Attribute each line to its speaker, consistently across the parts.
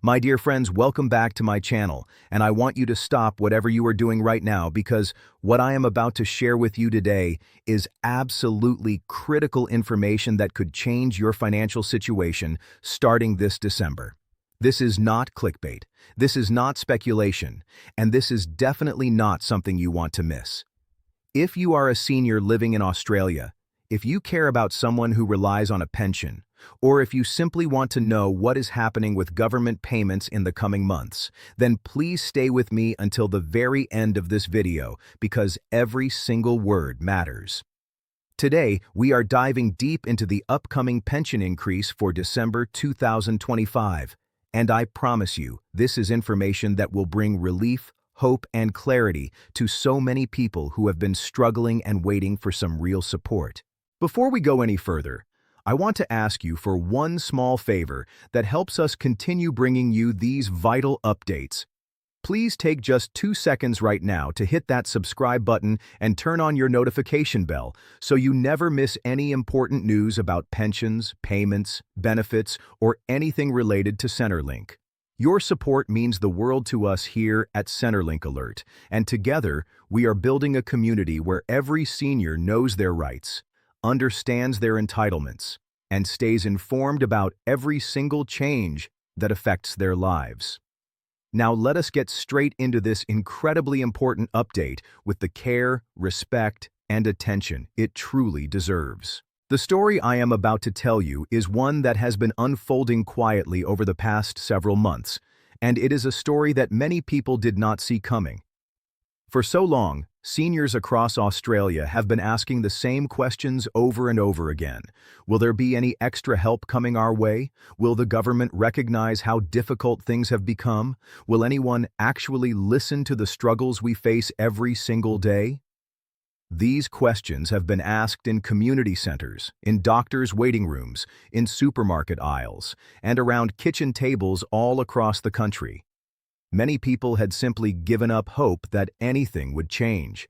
Speaker 1: My dear friends, welcome back to my channel, and I want you to stop whatever you are doing right now because what I am about to share with you today is absolutely critical information that could change your financial situation starting this December. This is not clickbait, this is not speculation, and this is definitely not something you want to miss. If you are a senior living in Australia, if you care about someone who relies on a pension, or if you simply want to know what is happening with government payments in the coming months, then please stay with me until the very end of this video because every single word matters. Today, we are diving deep into the upcoming pension increase for December 2025, and I promise you, this is information that will bring relief, hope, and clarity to so many people who have been struggling and waiting for some real support. Before we go any further, I want to ask you for one small favor that helps us continue bringing you these vital updates. Please take just 2 seconds right now to hit that subscribe button and turn on your notification bell so you never miss any important news about pensions, payments, benefits, or anything related to Centrelink. Your support means the world to us here at Centrelink Alert, and together we are building a community where every senior knows their rights, understands their entitlements, and stays informed about every single change that affects their lives. Now let us get straight into this incredibly important update with the care, respect, and attention it truly deserves. The story I am about to tell you is one that has been unfolding quietly over the past several months, and it is a story that many people did not see coming. For so long, seniors across Australia have been asking the same questions over and over again. Will there be any extra help coming our way? Will the government recognize how difficult things have become? Will anyone actually listen to the struggles we face every single day? These questions have been asked in community centers, in doctors' waiting rooms, in supermarket aisles, and around kitchen tables all across the country. Many people had simply given up hope that anything would change.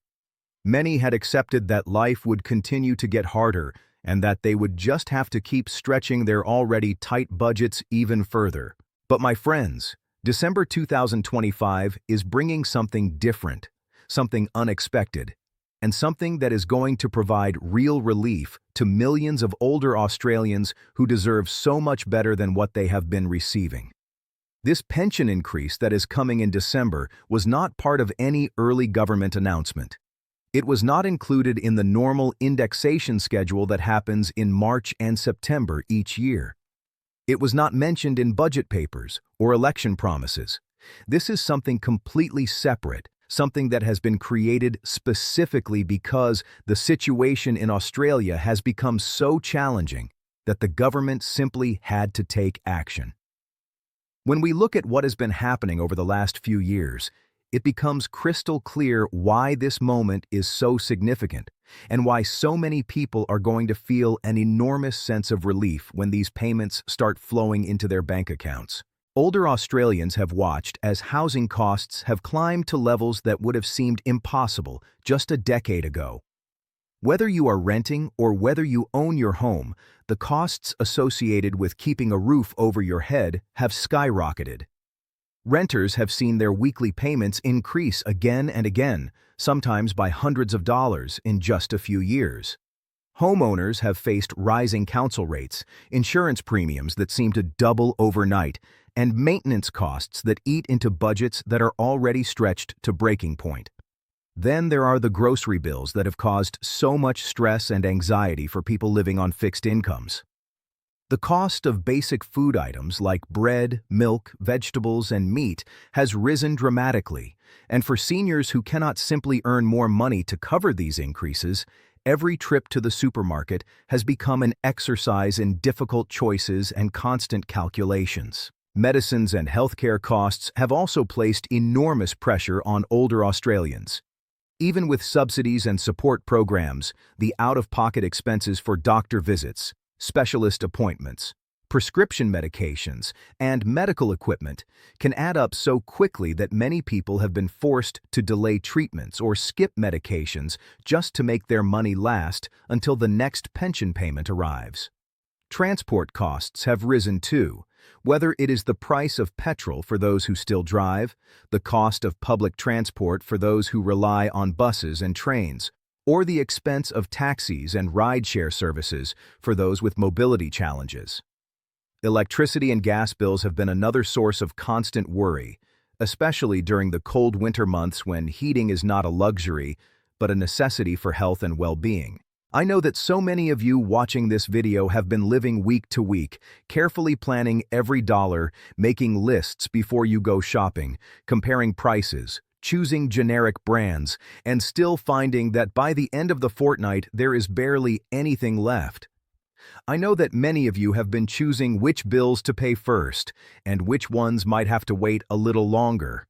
Speaker 1: Many had accepted that life would continue to get harder and that they would just have to keep stretching their already tight budgets even further. But my friends, December 2025 is bringing something different, something unexpected, and something that is going to provide real relief to millions of older Australians who deserve so much better than what they have been receiving. This pension increase that is coming in December was not part of any early government announcement. It was not included in the normal indexation schedule that happens in March and September each year. It was not mentioned in budget papers or election promises. This is something completely separate, something that has been created specifically because the situation in Australia has become so challenging that the government simply had to take action. When we look at what has been happening over the last few years, it becomes crystal clear why this moment is so significant and why so many people are going to feel an enormous sense of relief when these payments start flowing into their bank accounts. Older Australians have watched as housing costs have climbed to levels that would have seemed impossible just a decade ago. Whether you are renting or whether you own your home, the costs associated with keeping a roof over your head have skyrocketed. Renters have seen their weekly payments increase again and again, sometimes by hundreds of dollars in just a few years. Homeowners have faced rising council rates, insurance premiums that seem to double overnight, and maintenance costs that eat into budgets that are already stretched to breaking point. Then there are the grocery bills that have caused so much stress and anxiety for people living on fixed incomes. The cost of basic food items like bread, milk, vegetables, and meat has risen dramatically, and for seniors who cannot simply earn more money to cover these increases, every trip to the supermarket has become an exercise in difficult choices and constant calculations. Medicines and healthcare costs have also placed enormous pressure on older Australians. Even with subsidies and support programs, the out-of-pocket expenses for doctor visits, specialist appointments, prescription medications, and medical equipment can add up so quickly that many people have been forced to delay treatments or skip medications just to make their money last until the next pension payment arrives. Transport costs have risen too, whether it is the price of petrol for those who still drive, the cost of public transport for those who rely on buses and trains, or the expense of taxis and rideshare services for those with mobility challenges. Electricity and gas bills have been another source of constant worry, especially during the cold winter months when heating is not a luxury, but a necessity for health and well-being. I know that so many of you watching this video have been living week to week, carefully planning every dollar, making lists before you go shopping, comparing prices, choosing generic brands, and still finding that by the end of the fortnight there is barely anything left. I know that many of you have been choosing which bills to pay first, and which ones might have to wait a little longer.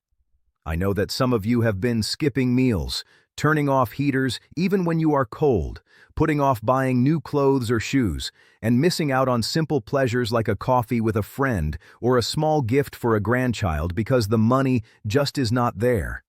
Speaker 1: I know that some of you have been skipping meals, turning off heaters even when you are cold, putting off buying new clothes or shoes, and missing out on simple pleasures like a coffee with a friend or a small gift for a grandchild because the money just is not there.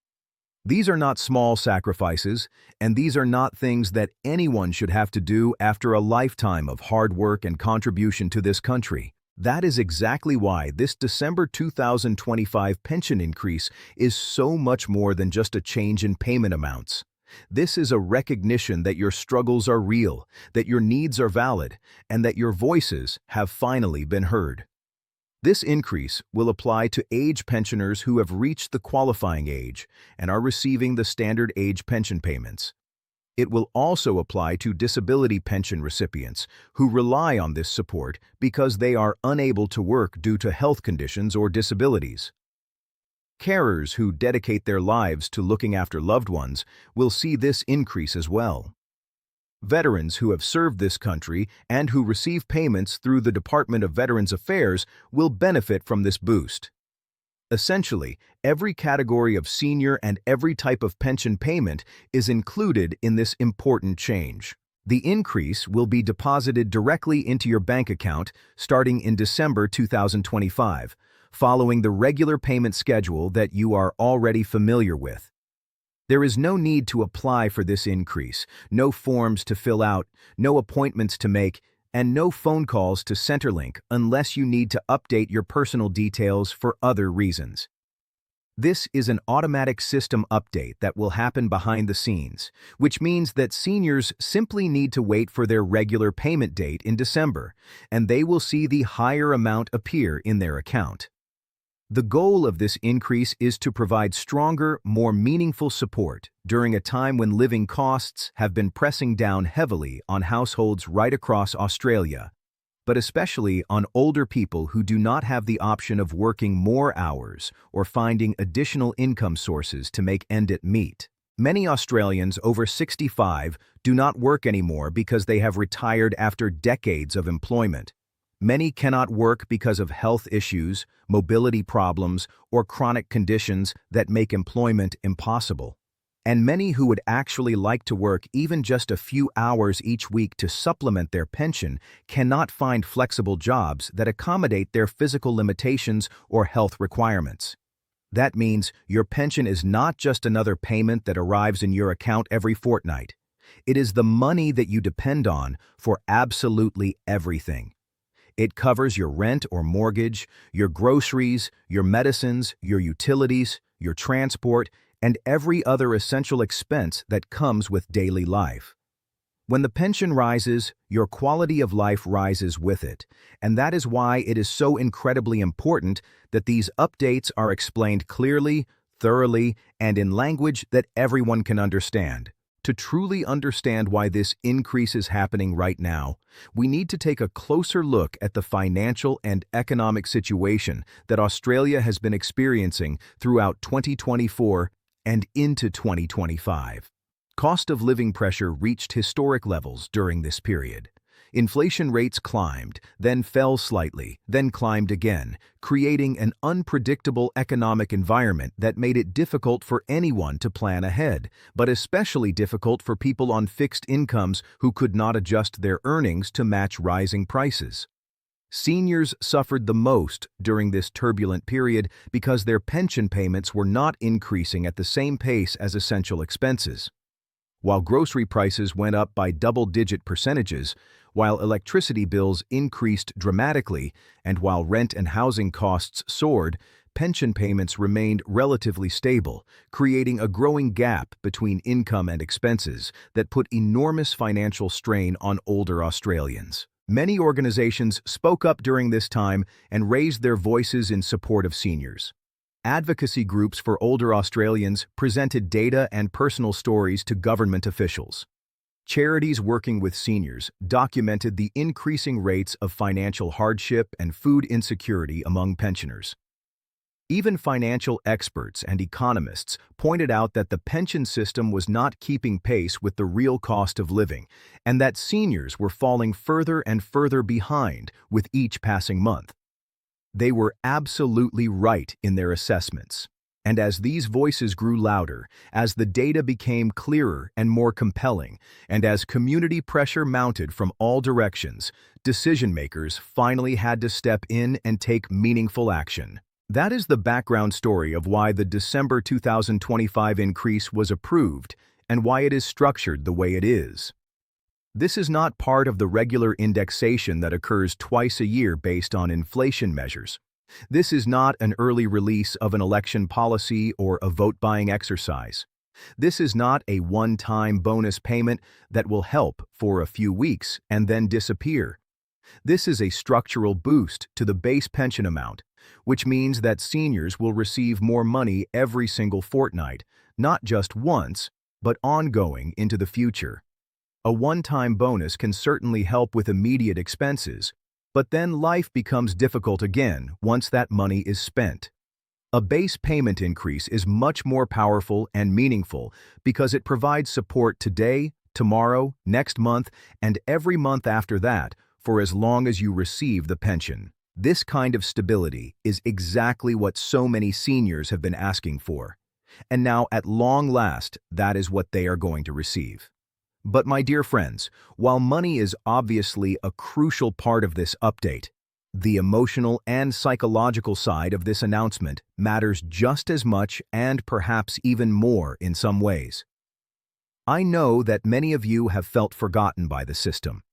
Speaker 1: These are not small sacrifices, and these are not things that anyone should have to do after a lifetime of hard work and contribution to this country. That is exactly why this December 2025 pension increase is so much more than just a change in payment amounts. This is a recognition that your struggles are real, that your needs are valid, and that your voices have finally been heard. This increase will apply to age pensioners who have reached the qualifying age and are receiving the standard age pension payments. It will also apply to disability pension recipients who rely on this support because they are unable to work due to health conditions or disabilities. Carers who dedicate their lives to looking after loved ones will see this increase as well. Veterans who have served this country and who receive payments through the Department of Veterans Affairs will benefit from this boost. Essentially, every category of senior and every type of pension payment is included in this important change. The increase will be deposited directly into your bank account starting in December 2025, following the regular payment schedule that you are already familiar with. There is no need to apply for this increase, no forms to fill out, no appointments to make, and no phone calls to Centrelink unless you need to update your personal details for other reasons. This is an automatic system update that will happen behind the scenes, which means that seniors simply need to wait for their regular payment date in December, and they will see the higher amount appear in their account. The goal of this increase is to provide stronger, more meaningful support during a time when living costs have been pressing down heavily on households right across Australia, but especially on older people who do not have the option of working more hours or finding additional income sources to make ends meet. Many Australians over 65 do not work anymore because they have retired after decades of employment. Many cannot work because of health issues, mobility problems, or chronic conditions that make employment impossible. And many who would actually like to work even just a few hours each week to supplement their pension cannot find flexible jobs that accommodate their physical limitations or health requirements. That means your pension is not just another payment that arrives in your account every fortnight. It is the money that you depend on for absolutely everything. It covers your rent or mortgage, your groceries, your medicines, your utilities, your transport, and every other essential expense that comes with daily life. When the pension rises, your quality of life rises with it, and that is why it is so incredibly important that these updates are explained clearly, thoroughly, and in language that everyone can understand. To truly understand why this increase is happening right now, we need to take a closer look at the financial and economic situation that Australia has been experiencing throughout 2024 and into 2025. Cost of living pressure reached historic levels during this period. Inflation rates climbed, then fell slightly, then climbed again, creating an unpredictable economic environment that made it difficult for anyone to plan ahead, but especially difficult for people on fixed incomes who could not adjust their earnings to match rising prices. Seniors suffered the most during this turbulent period because their pension payments were not increasing at the same pace as essential expenses. While grocery prices went up by double-digit percentages, While electricity bills increased dramatically and while rent and housing costs soared, pension payments remained relatively stable, creating a growing gap between income and expenses that put enormous financial strain on older Australians. Many organizations spoke up during this time and raised their voices in support of seniors. Advocacy groups for older Australians presented data and personal stories to government officials. Charities working with seniors documented the increasing rates of financial hardship and food insecurity among pensioners. Even financial experts and economists pointed out that the pension system was not keeping pace with the real cost of living, and that seniors were falling further and further behind with each passing month. They were absolutely right in their assessments. And as these voices grew louder, as the data became clearer and more compelling, and as community pressure mounted from all directions, decision-makers finally had to step in and take meaningful action. That is the background story of why the December 2025 increase was approved and why it is structured the way it is. This is not part of the regular indexation that occurs twice a year based on inflation measures. This is not an early release of an election policy or a vote-buying exercise. This is not a one-time bonus payment that will help for a few weeks and then disappear. This is a structural boost to the base pension amount, which means that seniors will receive more money every single fortnight, not just once, but ongoing into the future. A one-time bonus can certainly help with immediate expenses, but then life becomes difficult again once that money is spent. A base payment increase is much more powerful and meaningful because it provides support today, tomorrow, next month, and every month after that for as long as you receive the pension. This kind of stability is exactly what so many seniors have been asking for. And now, at long last, that is what they are going to receive. But my dear friends, while money is obviously a crucial part of this update, the emotional and psychological side of this announcement matters just as much and perhaps even more in some ways. I know that many of you have felt forgotten by the system.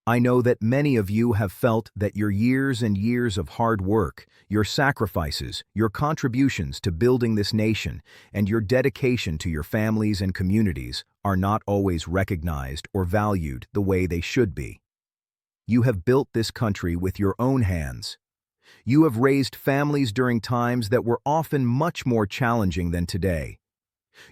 Speaker 1: I know that many of you have felt that your years and years of hard work, your sacrifices, your contributions to building this nation, and your dedication to your families and communities are not always recognized or valued the way they should be. You have built this country with your own hands. You have raised families during times that were often much more challenging than today.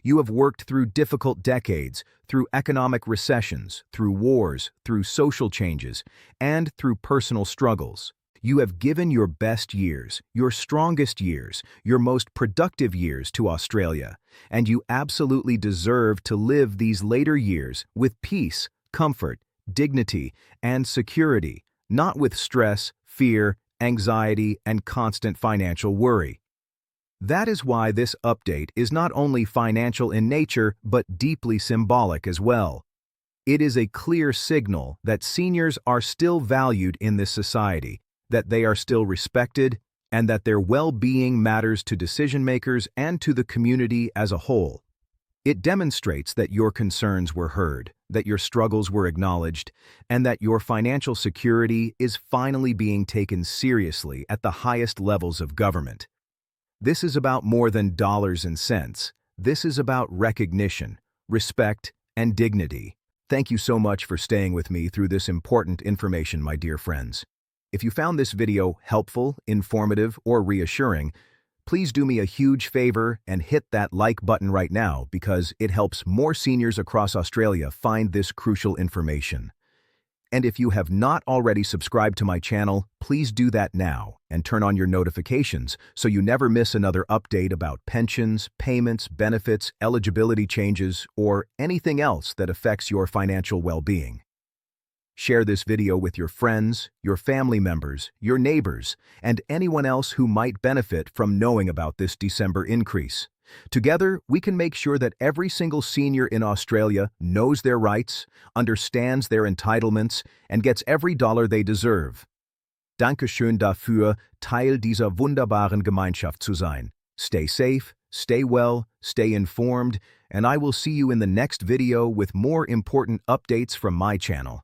Speaker 1: You have worked through difficult decades, through economic recessions, through wars, through social changes, and through personal struggles. You have given your best years, your strongest years, your most productive years to Australia, and you absolutely deserve to live these later years with peace, comfort, dignity, and security, not with stress, fear, anxiety, and constant financial worry. That is why this update is not only financial in nature, but deeply symbolic as well. It is a clear signal that seniors are still valued in this society, that they are still respected, and that their well-being matters to decision-makers and to the community as a whole. It demonstrates that your concerns were heard, that your struggles were acknowledged, and that your financial security is finally being taken seriously at the highest levels of government. This is about more than dollars and cents. This is about recognition, respect, and dignity. Thank you so much for staying with me through this important information, my dear friends. If you found this video helpful, informative, or reassuring, please do me a huge favor and hit that like button right now because it helps more seniors across Australia find this crucial information. And if you have not already subscribed to my channel, please do that now and turn on your notifications so you never miss another update about pensions, payments, benefits, eligibility changes, or anything else that affects your financial well-being. Share this video with your friends, your family members, your neighbors, and anyone else who might benefit from knowing about this December increase. Together, we can make sure that every single senior in Australia knows their rights, understands their entitlements, and gets every dollar they deserve. Dankeschön dafür, Teil dieser wunderbaren Gemeinschaft zu sein. Stay safe, stay well, stay informed, and I will see you in the next video with more important updates from my channel.